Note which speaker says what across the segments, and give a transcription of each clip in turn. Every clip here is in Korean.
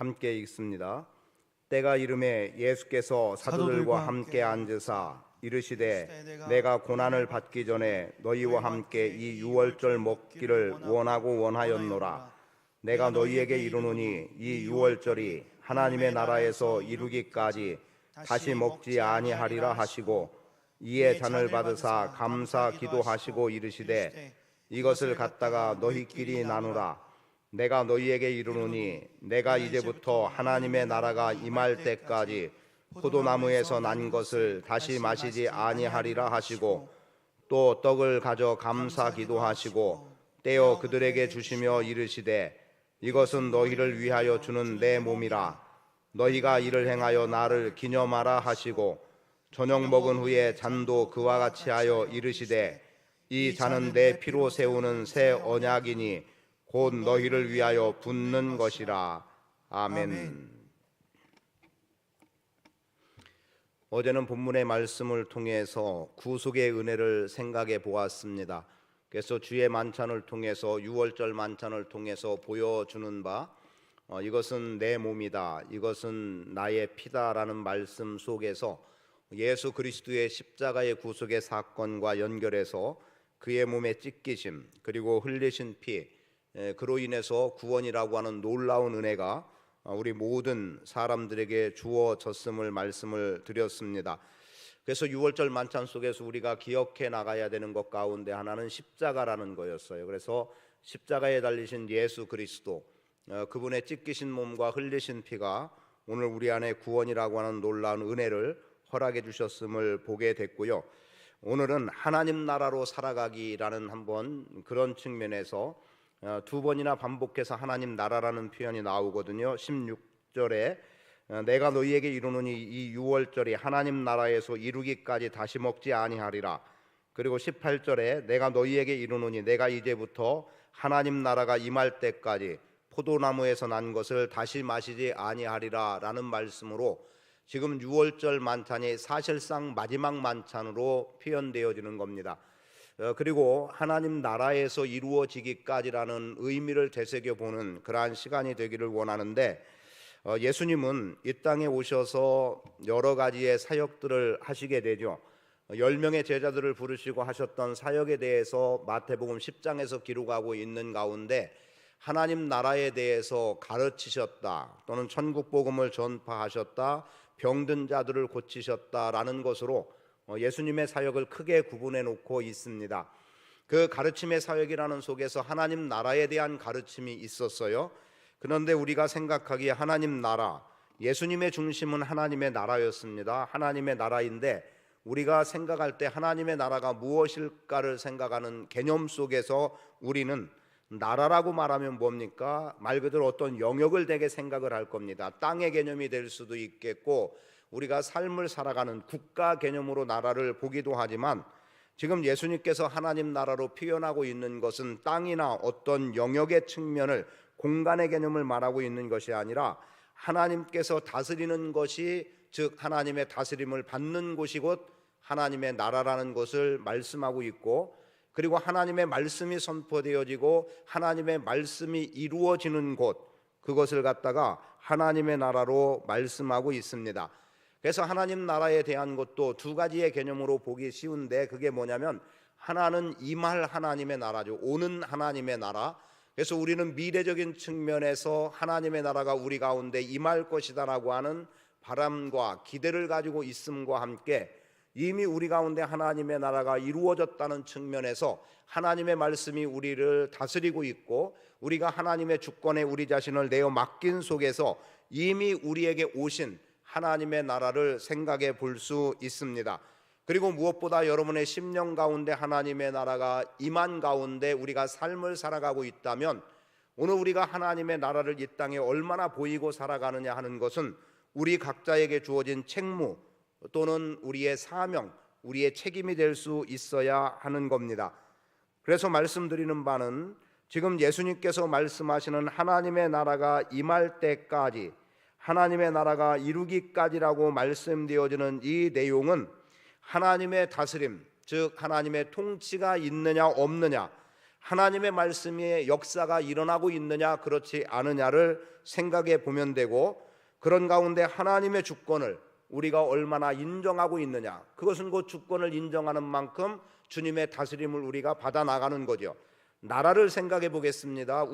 Speaker 1: 함께 읽습니다. 때가 이르매 예수께서 사도들과 함께 앉으사 이르시되 내가 고난을 받기 전에 너희와 함께 이 유월절 먹기를 원하고 원하였노라. 내가 너희에게 이르노니 이 유월절이 하나님의 나라에서 이루기까지 다시 먹지 아니하리라 하시고 이에 잔을 받으사 감사 기도하시고 이르시되 이것을 갖다가 너희끼리 나누라. 내가 너희에게 이르노니 내가 이제부터 하나님의 나라가 임할 때까지 포도나무에서 난 것을 다시 마시지 아니하리라 하시고 또 떡을 가져 감사 기도하시고 떼어 그들에게 주시며 이르시되 이것은 너희를 위하여 주는 내 몸이라. 너희가 이를 행하여 나를 기념하라 하시고 저녁 먹은 후에 잔도 그와 같이 하여 이르시되 이 잔은 내 피로 세우는 새 언약이니 곧 너희를 위하여 붓는 것이라. 아멘. 어제는 본문의 말씀을 통해서 구속의 은혜를 생각해 보았습니다. 그래서 주의 만찬을 통해서 유월절 만찬을 통해서 보여주는 바 이것은 내 몸이다, 이것은 나의 피다라는 말씀 속에서 예수 그리스도의 십자가의 구속의 사건과 연결해서 그의 몸에 찢기심 그리고 흘리신 피, 그로 인해서 구원이라고 하는 놀라운 은혜가 우리 모든 사람들에게 주어졌음을 말씀을 드렸습니다. 그래서 유월절 만찬 속에서 우리가 기억해 나가야 되는 것 가운데 하나는 십자가라는 거였어요. 그래서 십자가에 달리신 예수 그리스도, 그분의 찢기신 몸과 흘리신 피가 오늘 우리 안에 구원이라고 하는 놀라운 은혜를 허락해 주셨음을 보게 됐고요. 오늘은 하나님 나라로 살아가기라는 한번 그런 측면에서 두 번이나 반복해서 하나님 나라라는 표현이 나오거든요. 16절에 내가 너희에게 이르노니 이 유월절이 하나님 나라에서 이루기까지 다시 먹지 아니하리라. 그리고 18절에 내가 너희에게 이르노니 내가 이제부터 하나님 나라가 임할 때까지 포도나무에서 난 것을 다시 마시지 아니하리라 라는 말씀으로 지금 유월절 만찬이 사실상 마지막 만찬으로 표현되어지는 겁니다. 그리고 하나님 나라에서 이루어지기까지라는 의미를 되새겨보는 그러한 시간이 되기를 원하는데, 예수님은 이 땅에 오셔서 여러 가지의 사역들을 하시게 되죠. 10명의 제자들을 부르시고 하셨던 사역에 대해서 마태복음 10장에서 기록하고 있는 가운데 하나님 나라에 대해서 가르치셨다, 또는 천국 복음을 전파하셨다, 병든 자들을 고치셨다라는 것으로 예수님의 사역을 크게 구분해 놓고 있습니다. 그 가르침의 사역이라는 속에서 하나님 나라에 대한 가르침이 있었어요. 그런데 우리가 생각하기에 하나님 나라, 예수님의 중심은 하나님의 나라였습니다. 하나님의 나라인데 우리가 생각할 때 하나님의 나라가 무엇일까를 생각하는 개념 속에서 우리는 나라라고 말하면 뭡니까? 말 그대로 어떤 영역을 되게 생각을 할 겁니다. 땅의 개념이 될 수도 있겠고 우리가 삶을 살아가는 국가 개념으로 나라를 보기도 하지만 지금 예수님께서 하나님 나라로 표현하고 있는 것은 땅이나 어떤 영역의 측면을, 공간의 개념을 말하고 있는 것이 아니라 하나님께서 다스리는 것이, 즉 하나님의 다스림을 받는 곳이 곧 하나님의 나라라는 것을 말씀하고 있고, 그리고 하나님의 말씀이 선포되어지고 하나님의 말씀이 이루어지는 곳, 그것을 갖다가 하나님의 나라로 말씀하고 있습니다. 그래서 하나님 나라에 대한 것도 두 가지의 개념으로 보기 쉬운데, 그게 뭐냐면 하나는 임할 하나님의 나라죠. 오는 하나님의 나라. 그래서 우리는 미래적인 측면에서 하나님의 나라가 우리 가운데 임할 것이다라고 하는 바람과 기대를 가지고 있음과 함께 이미 우리 가운데 하나님의 나라가 이루어졌다는 측면에서 하나님의 말씀이 우리를 다스리고 있고 우리가 하나님의 주권에 우리 자신을 내어 맡긴 속에서 이미 우리에게 오신 하나님의 나라를 생각해 볼 수 있습니다. 그리고 무엇보다 여러분의 심령 가운데 하나님의 나라가 임한 가운데 우리가 삶을 살아가고 있다면 오늘 우리가 하나님의 나라를 이 땅에 얼마나 보이고 살아가느냐 하는 것은 우리 각자에게 주어진 책무 또는 우리의 사명, 우리의 책임이 될 수 있어야 하는 겁니다. 그래서 말씀드리는 바는 지금 예수님께서 말씀하시는 하나님의 나라가 임할 때까지, 하나님의 나라가 이루기까지라고 말씀되어지는 이 내용은 하나님의 다스림, 즉 하나님의 통치가 있느냐 없느냐, 하나님의 말씀의 역사가 일어나고 있느냐 그렇지 않느냐를 생각해 보면 되고, 그런 가운데 하나님의 주권을 우리가 얼마나 인정하고 있느냐, 그것은 그 주권을 인정하는 만큼 주님의 다스림을 우리가 받아 나가는 거죠. 나라를 생각해 보겠습니다.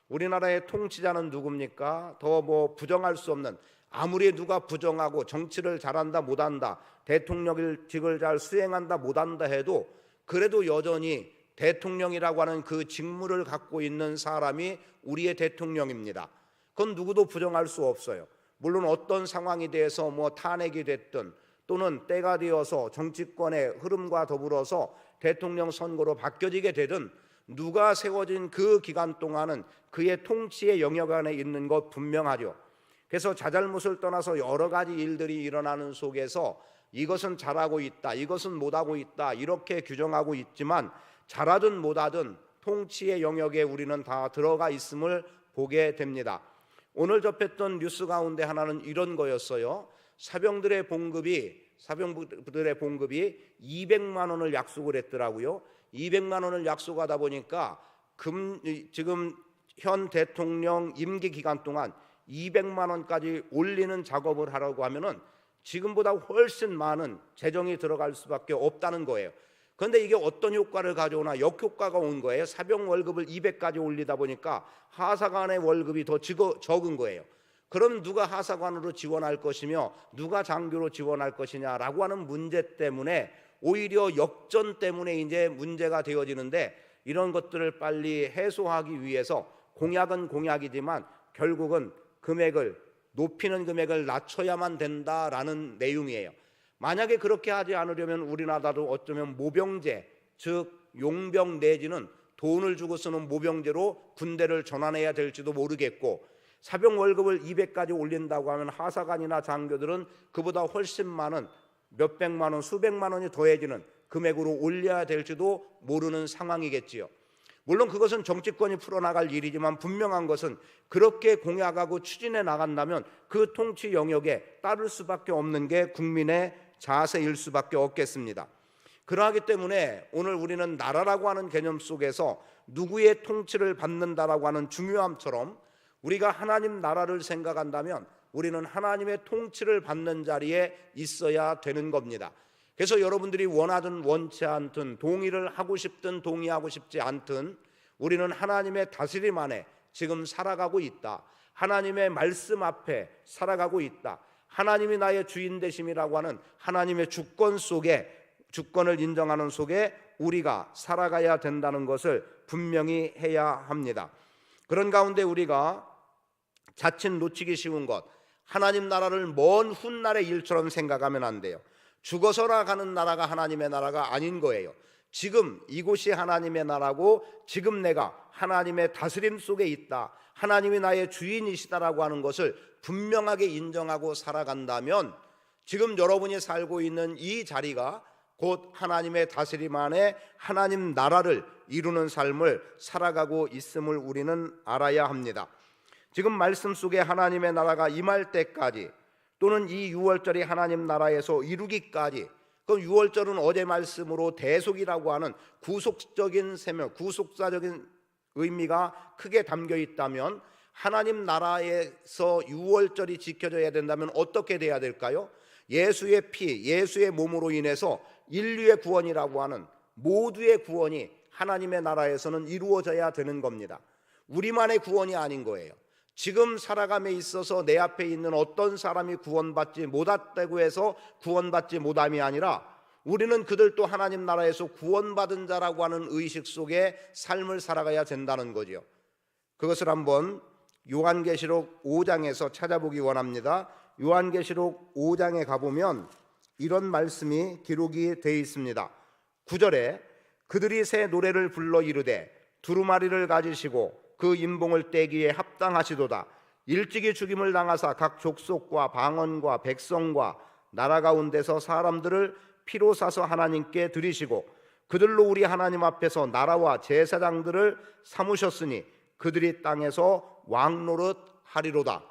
Speaker 1: 우리나라의 통치자는 누굽니까? 더 부정할 수 없는, 아무리 누가 부정하고 정치를 잘한다 못한다, 대통령직을 잘 수행한다 못한다 해도 그래도 여전히 대통령이라고 하는 그 직무를 갖고 있는 사람이 우리의 대통령입니다. 그건 누구도 부정할 수 없어요. 물론 어떤 상황에 대해서 탄핵이 됐든 또는 때가 되어서 정치권의 흐름과 더불어서 대통령 선거로 바뀌어지게 되든 누가 세워진 그 기간 동안은 그의 통치의 영역 안에 있는 것 분명하죠. 그래서 자잘못을 떠나서 여러 가지 일들이 일어나는 속에서 이것은 잘하고 있다, 이것은 못하고 있다 이렇게 규정하고 있지만, 잘하든 못하든 통치의 영역에 우리는 다 들어가 있음을 보게 됩니다. 오늘 접했던 뉴스 가운데 하나는 이런 거였어요. 사병들의 봉급이 200만 원을 약속을 했더라고요. 200만 원을 약속하다 보니까 지금 현 대통령 임기 기간 동안 200만 원까지 올리는 작업을 하라고 하면은 지금보다 훨씬 많은 재정이 들어갈 수밖에 없다는 거예요. 그런데 이게 어떤 효과를 가져오나 역효과가 온 거예요. 사병 월급을 200까지 올리다 보니까 하사관의 월급이 더 적은 거예요. 그럼 누가 하사관으로 지원할 것이며 누가 장교로 지원할 것이냐라고 하는 문제 때문에 오히려 역전 때문에 이제 문제가 되어지는데, 이런 것들을 빨리 해소하기 위해서 공약은 공약이지만 결국은 높이는 금액을 낮춰야만 된다라는 내용이에요. 만약에 그렇게 하지 않으려면 우리나라도 어쩌면 모병제, 즉 용병 내지는 돈을 주고 쓰는 모병제로 군대를 전환해야 될지도 모르겠고, 사병 월급을 200까지 올린다고 하면 하사관이나 장교들은 그보다 훨씬 많은 몇백만 원, 수백만 원이 더해지는 금액으로 올려야 될지도 모르는 상황이겠지요. 물론 그것은 정치권이 풀어나갈 일이지만 분명한 것은 그렇게 공약하고 추진해 나간다면 그 통치 영역에 따를 수밖에 없는 게 국민의 자세일 수밖에 없겠습니다. 그러하기 때문에 오늘 우리는 나라라고 하는 개념 속에서 누구의 통치를 받는다라고 하는 중요함처럼 우리가 하나님 나라를 생각한다면 우리는 하나님의 통치를 받는 자리에 있어야 되는 겁니다. 그래서 여러분들이 원하든 원치 않든, 동의를 하고 싶든 동의하고 싶지 않든 우리는 하나님의 다스림 안에 지금 살아가고 있다. 하나님의 말씀 앞에 살아가고 있다. 하나님이 나의 주인 되심이라고 하는 하나님의 주권 속에, 주권을 인정하는 속에 우리가 살아가야 된다는 것을 분명히 해야 합니다. 그런 가운데 우리가 자칫 놓치기 쉬운 것, 하나님 나라를 먼 훗날의 일처럼 생각하면 안 돼요. 죽어서나 가는 나라가 하나님의 나라가 아닌 거예요. 지금 이곳이 하나님의 나라고 지금 내가 하나님의 다스림 속에 있다, 하나님이 나의 주인이시다라고 하는 것을 분명하게 인정하고 살아간다면 지금 여러분이 살고 있는 이 자리가 곧 하나님의 다스림 안에 하나님 나라를 이루는 삶을 살아가고 있음을 우리는 알아야 합니다. 지금 말씀 속에 하나님의 나라가 임할 때까지 또는 이 유월절이 하나님 나라에서 이루기까지, 그 유월절은 어제 말씀으로 대속이라고 하는 구속적인 세명, 구속사적인 의미가 크게 담겨 있다면 하나님 나라에서 유월절이 지켜져야 된다면 어떻게 돼야 될까요? 예수의 피, 예수의 몸으로 인해서 인류의 구원이라고 하는 모두의 구원이 하나님의 나라에서는 이루어져야 되는 겁니다. 우리만의 구원이 아닌 거예요. 지금 살아감에 있어서 내 앞에 있는 어떤 사람이 구원받지 못했다고 해서 구원받지 못함이 아니라 우리는 그들도 하나님 나라에서 구원받은 자라고 하는 의식 속에 삶을 살아가야 된다는 거죠. 그것을 한번 요한계시록 5장에서 찾아보기 원합니다. 요한계시록 5장에 가보면 이런 말씀이 기록이 되어 있습니다. 9절에 그들이 새 노래를 불러 이르되 두루마리를 가지시고 그 인봉을 떼기에 합당하시도다. 일찍이 죽임을 당하사 각 족속과 방언과 백성과 나라 가운데서 사람들을 피로 사서 하나님께 드리시고 그들로 우리 하나님 앞에서 나라와 제사장들을 삼으셨으니 그들이 땅에서 왕노릇 하리로다.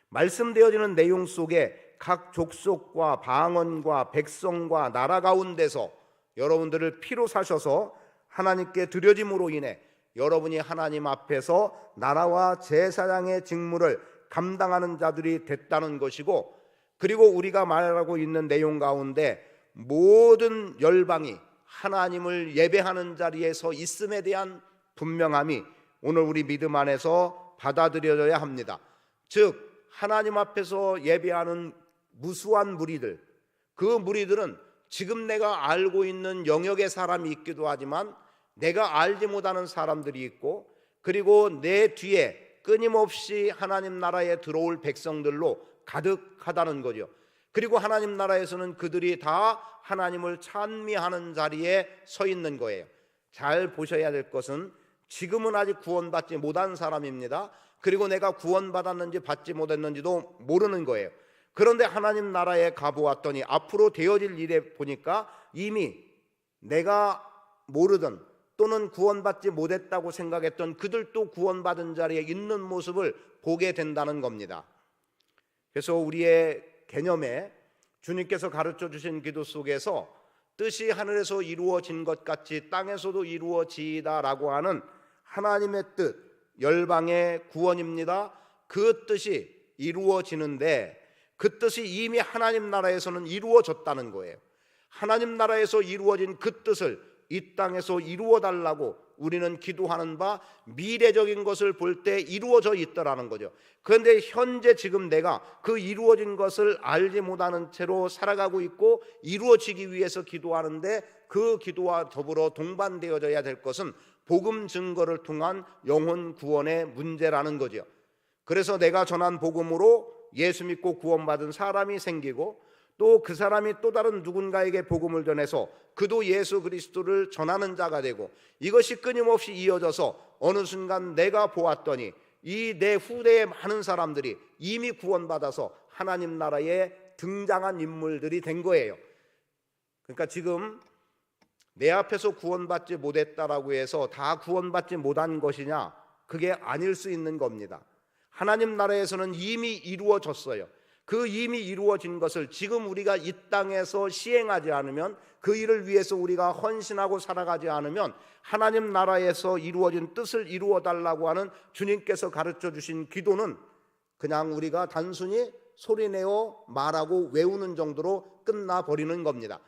Speaker 1: 말씀되어지는 내용 속에 각 족속과 방언과 백성과 나라 가운데서 여러분들을 피로 사셔서 하나님께 드려짐으로 인해 여러분이 하나님 앞에서 나라와 제사장의 직무를 감당하는 자들이 됐다는 것이고, 그리고 우리가 말하고 있는 내용 가운데 모든 열방이 하나님을 예배하는 자리에 서 있음에 대한 분명함이 오늘 우리 믿음 안에서 받아들여져야 합니다. 즉 하나님 앞에서 예배하는 무수한 무리들, 그 무리들은 지금 내가 알고 있는 영역의 사람이 있기도 하지만 내가 알지 못하는 사람들이 있고, 그리고 내 뒤에 끊임없이 하나님 나라에 들어올 백성들로 가득하다는 거죠. 그리고 하나님 나라에서는 그들이 다 하나님을 찬미하는 자리에 서 있는 거예요. 잘 보셔야 될 것은 지금은 아직 구원받지 못한 사람입니다. 그리고 내가 구원받았는지 받지 못했는지도 모르는 거예요. 그런데 하나님 나라에 가보았더니 앞으로 되어질 일에 보니까 이미 내가 모르던 또는 구원받지 못했다고 생각했던 그들도 구원받은 자리에 있는 모습을 보게 된다는 겁니다. 그래서 우리의 개념에 주님께서 가르쳐 주신 기도 속에서 뜻이 하늘에서 이루어진 것 같이 땅에서도 이루어지이다라고 하는 하나님의 뜻, 열방의 구원입니다. 그 뜻이 이루어지는데 그 뜻이 이미 하나님 나라에서는 이루어졌다는 거예요. 하나님 나라에서 이루어진 그 뜻을 이 땅에서 이루어 달라고 우리는 기도하는 바 미래적인 것을 볼 때 이루어져 있더라는 거죠. 그런데 현재 지금 내가 그 이루어진 것을 알지 못하는 채로 살아가고 있고 이루어지기 위해서 기도하는데 그 기도와 더불어 동반되어져야 될 것은 복음 증거를 통한 영혼 구원의 문제라는 거죠. 그래서 내가 전한 복음으로 예수 믿고 구원받은 사람이 생기고 또 그 사람이 또 다른 누군가에게 복음을 전해서 그도 예수 그리스도를 전하는 자가 되고, 이것이 끊임없이 이어져서 어느 순간 내가 보았더니 이 내 후대의 많은 사람들이 이미 구원받아서 하나님 나라에 등장한 인물들이 된 거예요. 그러니까 지금 내 앞에서 구원받지 못했다라고 해서 다 구원받지 못한 것이냐? 그게 아닐 수 있는 겁니다. 하나님 나라에서는 이미 이루어졌어요. 그 이미 이루어진 것을 지금 우리가 이 땅에서 시행하지 않으면, 그 일을 위해서 우리가 헌신하고 살아가지 않으면 하나님 나라에서 이루어진 뜻을 이루어 달라고 하는 주님께서 가르쳐 주신 기도는 그냥 우리가 단순히 소리내어 말하고 외우는 정도로 끝나버리는 겁니다.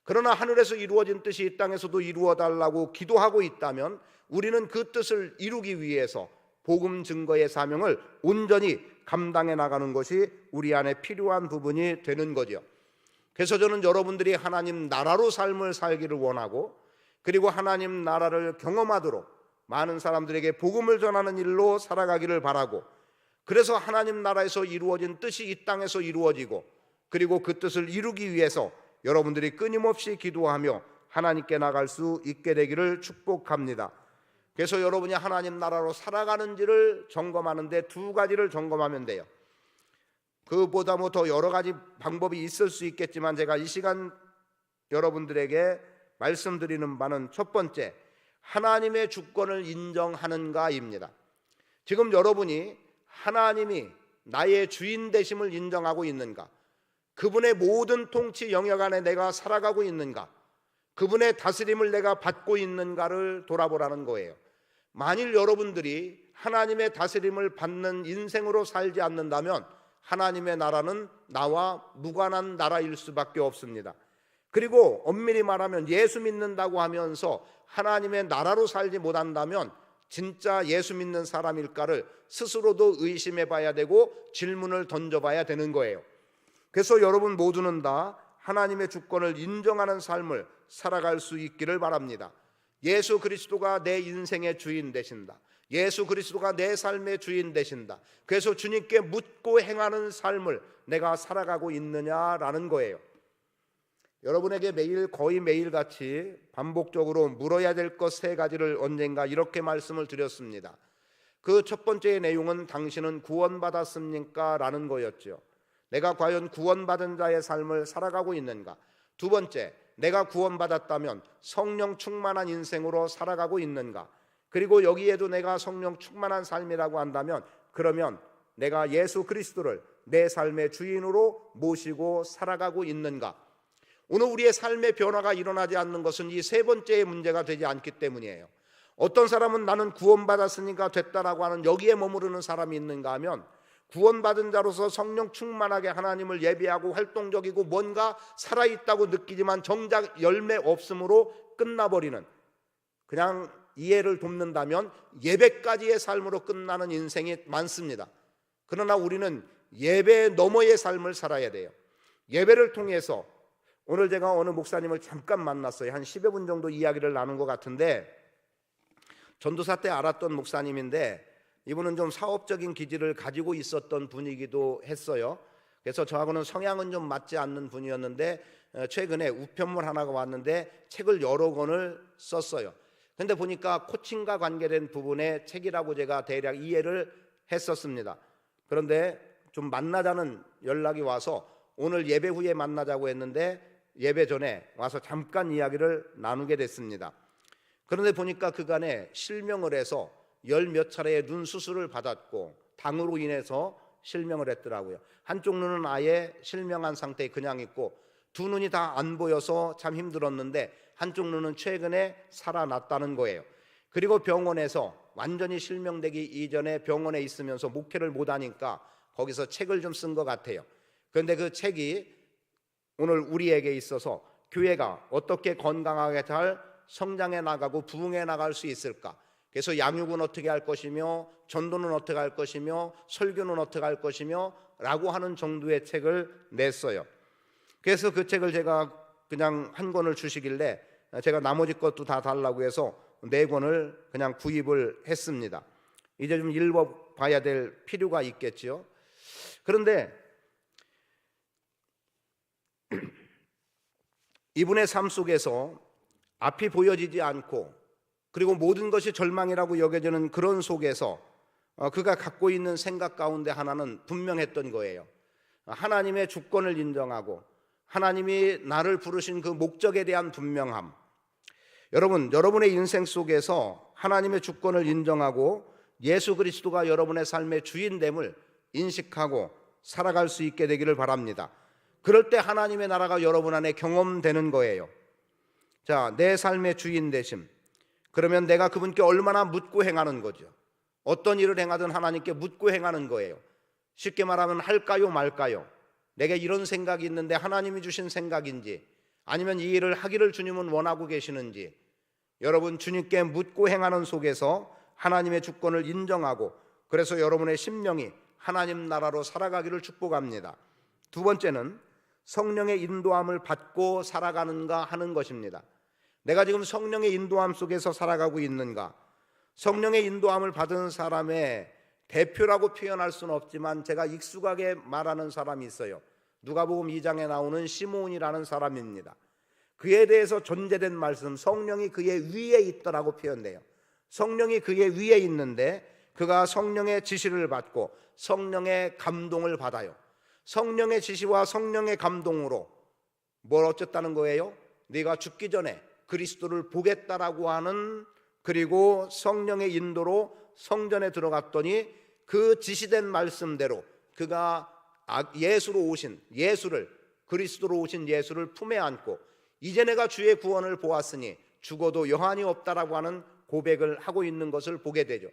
Speaker 1: 그러나 하늘에서 이루어진 뜻이 이 땅에서도 이루어 달라고 기도하고 있다면 우리는 그 뜻을 이루기 위해서 복음 증거의 사명을 온전히 감당해 나가는 것이 우리 안에 필요한 부분이 되는 거죠. 그래서 저는 여러분들이 하나님 나라로 삶을 살기를 원하고, 그리고 하나님 나라를 경험하도록 많은 사람들에게 복음을 전하는 일로 살아가기를 바라고, 그래서 하나님 나라에서 이루어진 뜻이 이 땅에서 이루어지고, 그리고 그 뜻을 이루기 위해서 여러분들이 끊임없이 기도하며 하나님께 나갈 수 있게 되기를 축복합니다. 그래서 여러분이 하나님 나라로 살아가는지를 점검하는데 두 가지를 점검하면 돼요. 그보다 더 여러 가지 방법이 있을 수 있겠지만 제가 이 시간 여러분들에게 말씀드리는 바는 첫 번째, 하나님의 주권을 인정하는가입니다. 지금 여러분이 하나님이 나의 주인 되심을 인정하고 있는가? 그분의 모든 통치 영역 안에 내가 살아가고 있는가? 그분의 다스림을 내가 받고 있는가를 돌아보라는 거예요. 만일 여러분들이 하나님의 다스림을 받는 인생으로 살지 않는다면 하나님의 나라는 나와 무관한 나라일 수밖에 없습니다. 그리고 엄밀히 말하면 예수 믿는다고 하면서 하나님의 나라로 살지 못한다면 진짜 예수 믿는 사람일까를 스스로도 의심해 봐야 되고 질문을 던져봐야 되는 거예요. 그래서 여러분 모두는 다 하나님의 주권을 인정하는 삶을 살아갈 수 있기를 바랍니다. 예수 그리스도가 내 인생의 주인 되신다. 예수 그리스도가 내 삶의 주인 되신다. 그래서 주님께 묻고 행하는 삶을 내가 살아가고 있느냐라는 거예요. 여러분에게 거의 매일같이 반복적으로 물어야 될 것 세 가지를 언젠가 이렇게 말씀을 드렸습니다. 그 첫 번째의 내용은 당신은 구원받았습니까? 라는 거였죠. 내가 과연 구원받은 자의 삶을 살아가고 있는가? 두 번째, 내가 구원받았다면 성령 충만한 인생으로 살아가고 있는가? 그리고 여기에도 내가 성령 충만한 삶이라고 한다면 그러면 내가 예수 그리스도를 내 삶의 주인으로 모시고 살아가고 있는가? 오늘 우리의 삶의 변화가 일어나지 않는 것은 이 세 번째의 문제가 되지 않기 때문이에요. 어떤 사람은 나는 구원받았으니까 됐다라고 하는 여기에 머무르는 사람이 있는가 하면, 구원받은 자로서 성령 충만하게 하나님을 예배하고 활동적이고 뭔가 살아있다고 느끼지만 정작 열매 없음으로 끝나버리는, 그냥 이해를 돕는다면 예배까지의 삶으로 끝나는 인생이 많습니다. 그러나 우리는 예배 너머의 삶을 살아야 돼요. 예배를 통해서, 오늘 제가 어느 목사님을 잠깐 만났어요. 한 10여 분 정도 이야기를 나눈 것 같은데, 전도사 때 알았던 목사님인데 이분은 좀 사업적인 기질을 가지고 있었던 분이기도 했어요. 그래서 저하고는 성향은 좀 맞지 않는 분이었는데 최근에 우편물 하나가 왔는데 책을 여러 권을 썼어요. 그런데 보니까 코칭과 관계된 부분의 책이라고 제가 대략 이해를 했었습니다. 그런데 좀 만나자는 연락이 와서 오늘 예배 후에 만나자고 했는데 예배 전에 와서 잠깐 이야기를 나누게 됐습니다. 그런데 보니까 그간에 실명을 해서 열 몇 차례의 눈 수술을 받았고 당으로 인해서 실명을 했더라고요. 한쪽 눈은 아예 실명한 상태에 그냥 있고 두 눈이 다 안 보여서 참 힘들었는데 한쪽 눈은 최근에 살아났다는 거예요. 그리고 병원에서 완전히 실명되기 이전에 병원에 있으면서 목회를 못하니까 거기서 책을 좀 쓴 것 같아요. 그런데 그 책이 오늘 우리에게 있어서 교회가 어떻게 건강하게 잘 성장해 나가고 부흥해 나갈 수 있을까? 그래서 양육은 어떻게 할 것이며 전도는 어떻게 할 것이며 설교는 어떻게 할 것이며 라고 하는 정도의 책을 냈어요. 그래서 그 책을 제가 그냥 한 권을 주시길래 제가 나머지 것도 다 달라고 해서 4권을 그냥 구입을 했습니다. 이제 좀 읽어봐야 될 필요가 있겠지요. 그런데 이분의 삶 속에서 앞이 보여지지 않고 그리고 모든 것이 절망이라고 여겨지는 그런 속에서 그가 갖고 있는 생각 가운데 하나는 분명했던 거예요. 하나님의 주권을 인정하고 하나님이 나를 부르신 그 목적에 대한 분명함. 여러분의 인생 속에서 하나님의 주권을 인정하고 예수 그리스도가 여러분의 삶의 주인됨을 인식하고 살아갈 수 있게 되기를 바랍니다. 그럴 때 하나님의 나라가 여러분 안에 경험되는 거예요. 자, 내 삶의 주인 되심. 그러면 내가 그분께 얼마나 묻고 행하는 거죠. 어떤 일을 행하든 하나님께 묻고 행하는 거예요. 쉽게 말하면 할까요 말까요? 내게 이런 생각이 있는데 하나님이 주신 생각인지 아니면 이 일을 하기를 주님은 원하고 계시는지, 여러분 주님께 묻고 행하는 속에서 하나님의 주권을 인정하고 그래서 여러분의 심령이 하나님 나라로 살아가기를 축복합니다. 두 번째는 성령의 인도함을 받고 살아가는가 하는 것입니다. 내가 지금 성령의 인도함 속에서 살아가고 있는가? 성령의 인도함을 받은 사람의 대표라고 표현할 수는 없지만 제가 익숙하게 말하는 사람이 있어요. 누가복음 2장에 나오는 시몬이라는 사람입니다. 그에 대해서 전제된 말씀, 성령이 그의 위에 있더라고 표현돼요. 성령이 그의 위에 있는데 그가 성령의 지시를 받고 성령의 감동을 받아요. 성령의 지시와 성령의 감동으로 뭘 어쨌다는 거예요? 네가 죽기 전에 그리스도를 보겠다라고 하는, 그리고 성령의 인도로 성전에 들어갔더니 그 지시된 말씀대로 그가 예수로 오신 예수를, 그리스도로 오신 예수를 품에 안고 이제 내가 주의 구원을 보았으니 죽어도 여한이 없다라고 하는 고백을 하고 있는 것을 보게 되죠.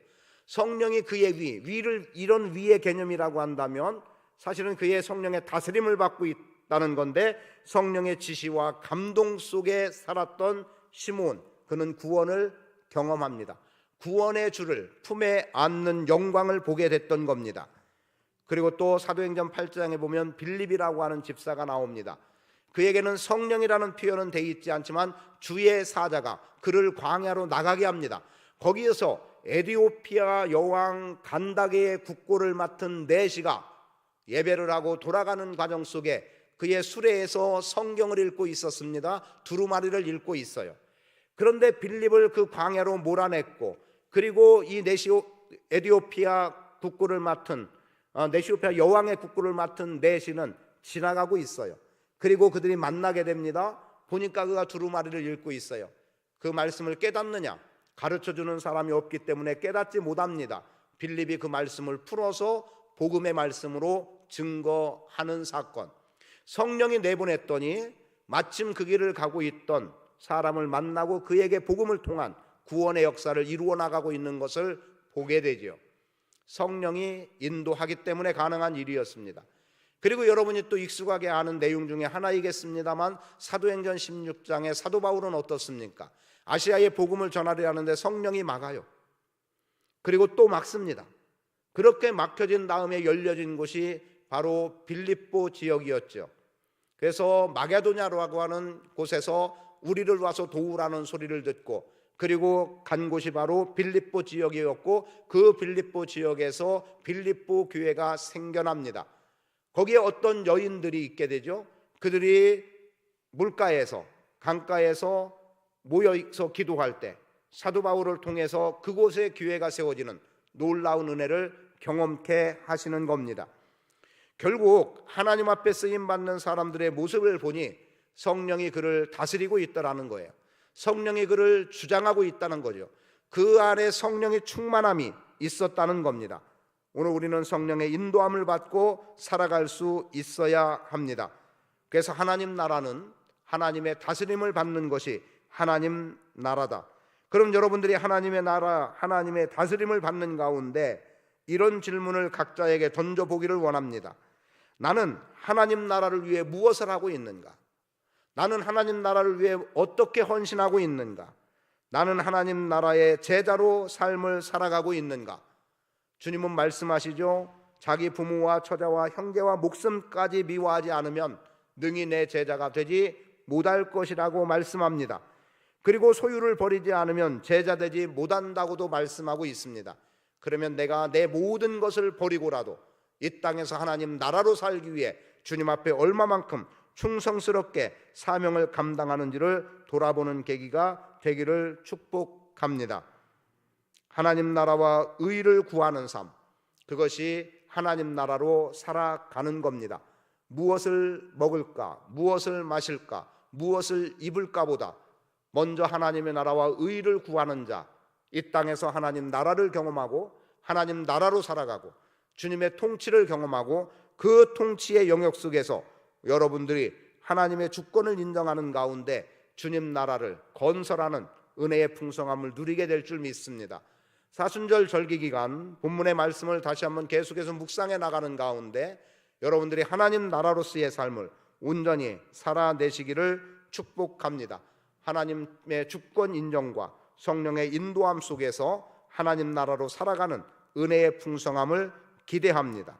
Speaker 1: 성령이 그의 위를, 이런 위의 개념이라고 한다면 사실은 그의 성령의 다스림을 받고 있다는 건데, 성령의 지시와 감동 속에 살았던 시몬, 그는 구원을 경험합니다. 구원의 주를 품에 안는 영광을 보게 됐던 겁니다. 그리고 또 사도행전 8장에 보면 빌립이라고 하는 집사가 나옵니다. 그에게는 성령이라는 표현은 되어 있지 않지만 주의 사자가 그를 광야로 나가게 합니다. 거기에서 에디오피아 여왕 간다게의 국고를 맡은 내시가 예배를 하고 돌아가는 과정 속에 그의 수레에서 성경을 읽고 있었습니다. 두루마리를 읽고 있어요. 그런데 빌립을 그 광야로 몰아냈고, 그리고 이 에디오피아 국고를 맡은 에디오피아 여왕의 국고를 맡은 내시는 지나가고 있어요. 그리고 그들이 만나게 됩니다. 보니까 그가 두루마리를 읽고 있어요. 그 말씀을 깨닫느냐? 가르쳐주는 사람이 없기 때문에 깨닫지 못합니다. 빌립이 그 말씀을 풀어서 복음의 말씀으로 증거하는 사건. 성령이 내보냈더니 마침 그 길을 가고 있던 사람을 만나고 그에게 복음을 통한 구원의 역사를 이루어 나가고 있는 것을 보게 되죠. 성령이 인도하기 때문에 가능한 일이었습니다. 그리고 여러분이 또 익숙하게 아는 내용 중에 하나이겠습니다만 사도행전 16장에 사도 바울은 어떻습니까? 아시아에 복음을 전하려 하는데 성령이 막아요. 그리고 또 막습니다. 그렇게 막혀진 다음에 열려진 곳이 바로 빌립보 지역이었죠. 그래서 마게도냐라고 하는 곳에서 우리를 와서 도우라는 소리를 듣고 그리고 간 곳이 바로 빌립보 지역이었고 그 빌립보 지역에서 빌립보 교회가 생겨납니다. 거기에 어떤 여인들이 있게 되죠. 그들이 물가에서 강가에서 모여서 기도할 때 사도 바울을 통해서 그곳에 교회가 세워지는 놀라운 은혜를 경험케 하시는 겁니다. 결국 하나님 앞에 쓰임받는 사람들의 모습을 보니 성령이 그를 다스리고 있다는 거예요. 성령이 그를 주장하고 있다는 거죠. 그 안에 성령의 충만함이 있었다는 겁니다. 오늘 우리는 성령의 인도함을 받고 살아갈 수 있어야 합니다. 그래서 하나님 나라는 하나님의 다스림을 받는 것이 하나님 나라다. 그럼 여러분들이 하나님의 나라, 하나님의 다스림을 받는 가운데 이런 질문을 각자에게 던져보기를 원합니다. 나는 하나님 나라를 위해 무엇을 하고 있는가? 나는 하나님 나라를 위해 어떻게 헌신하고 있는가? 나는 하나님 나라의 제자로 삶을 살아가고 있는가? 주님은 말씀하시죠. 자기 부모와 처자와 형제와 목숨까지 미워하지 않으면 능히 내 제자가 되지 못할 것이라고 말씀합니다. 그리고 소유를 버리지 않으면 제자 되지 못한다고도 말씀하고 있습니다. 그러면 내가 내 모든 것을 버리고라도 이 땅에서 하나님 나라로 살기 위해 주님 앞에 얼마만큼 충성스럽게 사명을 감당하는지를 돌아보는 계기가 되기를 축복합니다. 하나님 나라와 의를 구하는 삶, 그것이 하나님 나라로 살아가는 겁니다. 무엇을 먹을까, 무엇을 마실까, 무엇을 입을까보다 먼저 하나님의 나라와 의를 구하는 자, 이 땅에서 하나님 나라를 경험하고 하나님 나라로 살아가고 주님의 통치를 경험하고 그 통치의 영역 속에서 여러분들이 하나님의 주권을 인정하는 가운데 주님 나라를 건설하는 은혜의 풍성함을 누리게 될 줄 믿습니다. 사순절 절기 기간 본문의 말씀을 다시 한번 계속해서 묵상해 나가는 가운데 여러분들이 하나님 나라로서의 삶을 온전히 살아내시기를 축복합니다. 하나님의 주권 인정과 성령의 인도함 속에서 하나님 나라로 살아가는 은혜의 풍성함을 기대합니다.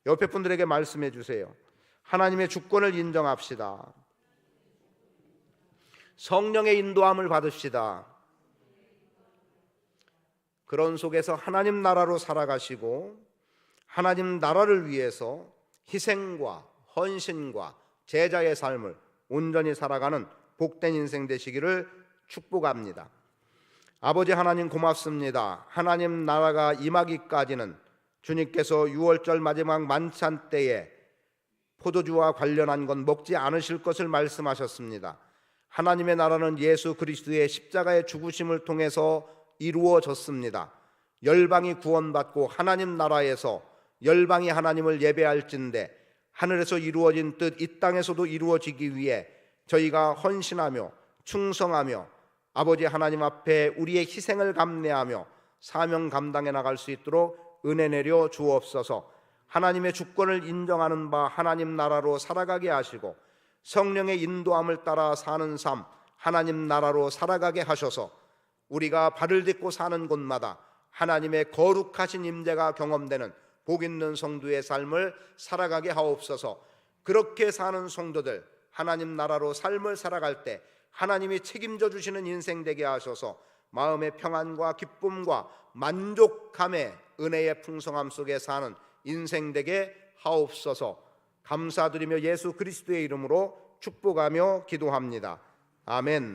Speaker 1: 옆에 분들에게 말씀해 주세요. 하나님의 주권을 인정합시다. 성령의 인도함을 받읍시다. 그런 속에서 하나님 나라로 살아가시고 하나님 나라를 위해서 희생과 헌신과 제자의 삶을 온전히 살아가는 복된 인생 되시기를 축복합니다. 아버지 하나님 고맙습니다. 하나님 나라가 임하기까지는 주님께서 6월절 마지막 만찬 때에 포도주와 관련한 건 먹지 않으실 것을 말씀하셨습니다. 하나님의 나라는 예수 그리스도의 십자가의 죽으심을 통해서 이루어졌습니다. 열방이 구원받고 하나님 나라에서 열방이 하나님을 예배할진대 하늘에서 이루어진 뜻 이 땅에서도 이루어지기 위해 저희가 헌신하며 충성하며 아버지 하나님 앞에 우리의 희생을 감내하며 사명 감당해 나갈 수 있도록 은혜 내려 주옵소서. 하나님의 주권을 인정하는 바 하나님 나라로 살아가게 하시고 성령의 인도함을 따라 사는 삶 하나님 나라로 살아가게 하셔서 우리가 발을 딛고 사는 곳마다 하나님의 거룩하신 임재가 경험되는 복 있는 성도의 삶을 살아가게 하옵소서. 그렇게 사는 성도들 하나님 나라로 삶을 살아갈 때 하나님이 책임져 주시는 인생 되게 하셔서 마음의 평안과 기쁨과 만족함의 은혜의 풍성함 속에 사는 인생 되게 하옵소서. 감사드리며 예수 그리스도의 이름으로 축복하며 기도합니다. 아멘.